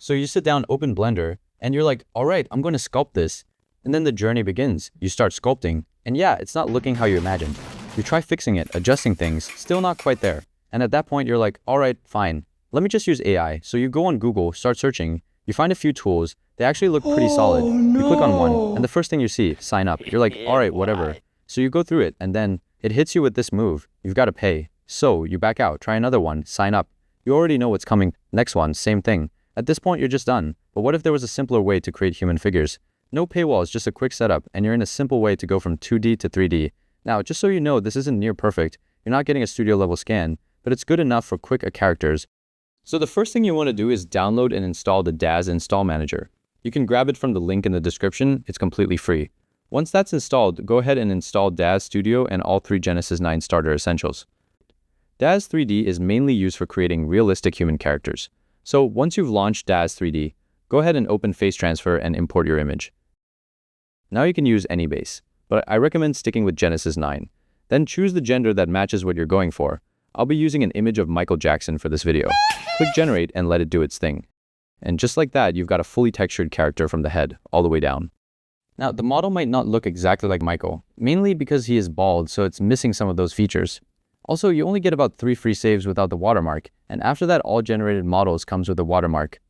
So you sit down, open Blender, and you're like, all right, I'm going to sculpt this. And then the journey begins. You start sculpting, and yeah, it's not looking how you imagined. You try fixing it, adjusting things, still not quite there. And at that point, you're like, all right, fine. Let me just use AI. So you go on Google, start searching, you find a few tools. They actually look pretty solid. You click on one, and the first thing you see, sign up. You're like, all right, whatever. So you go through it, and then it hits you with this move. You've got to pay. So you back out, try another one, sign up. You already know what's coming. Next one, same thing. At this point, you're just done. But what if there was a simpler way to create human figures? No paywalls, just a quick setup, and you're in a simple way to go from 2D to 3D. Now, just so you know, this isn't near perfect. You're not getting a studio level scan, but it's good enough for quick characters. So the first thing you want to do is download and install the DAZ Install Manager. You can grab it from the link in the description. It's completely free. Once that's installed, go ahead and install DAZ Studio and all 3 Genesis 9 starter essentials. DAZ 3D is mainly used for creating realistic human characters. So once you've launched DAZ 3D, go ahead and open Face Transfer and import your image. Now you can use any base, but I recommend sticking with Genesis 9. Then choose the gender that matches what you're going for. I'll be using an image of Michael Jackson for this video. Click Generate and let it do its thing. And just like that, you've got a fully textured character from the head all the way down. Now, the model might not look exactly like Michael, mainly because he is bald, so it's missing some of those features. Also, you only get about 3 free saves without the watermark, and after that, all generated models comes with a watermark.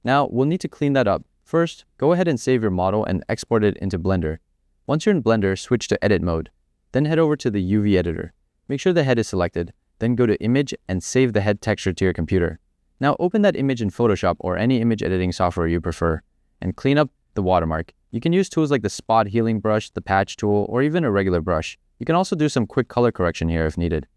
Now, we'll need to clean that up. First, go ahead and save your model and export it into Blender. Once you're in Blender, switch to Edit mode. Then head over to the UV editor. Make sure the head is selected. Then go to Image and save the head texture to your computer. Now open that image in Photoshop or any image editing software you prefer, and clean up the watermark. You can use tools like the spot healing brush, the patch tool, or even a regular brush. You can also do some quick color correction here if needed.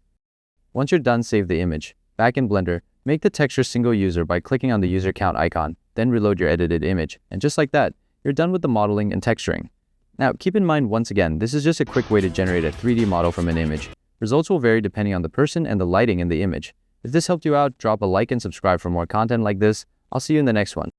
Once you're done, save the image. Back in Blender, make the texture single user by clicking on the user count icon, then reload your edited image. And just like that, you're done with the modeling and texturing. Now keep in mind once again, this is just a quick way to generate a 3D model from an image. Results will vary depending on the person and the lighting in the image. If this helped you out, drop a like and subscribe for more content like this. I'll see you in the next one.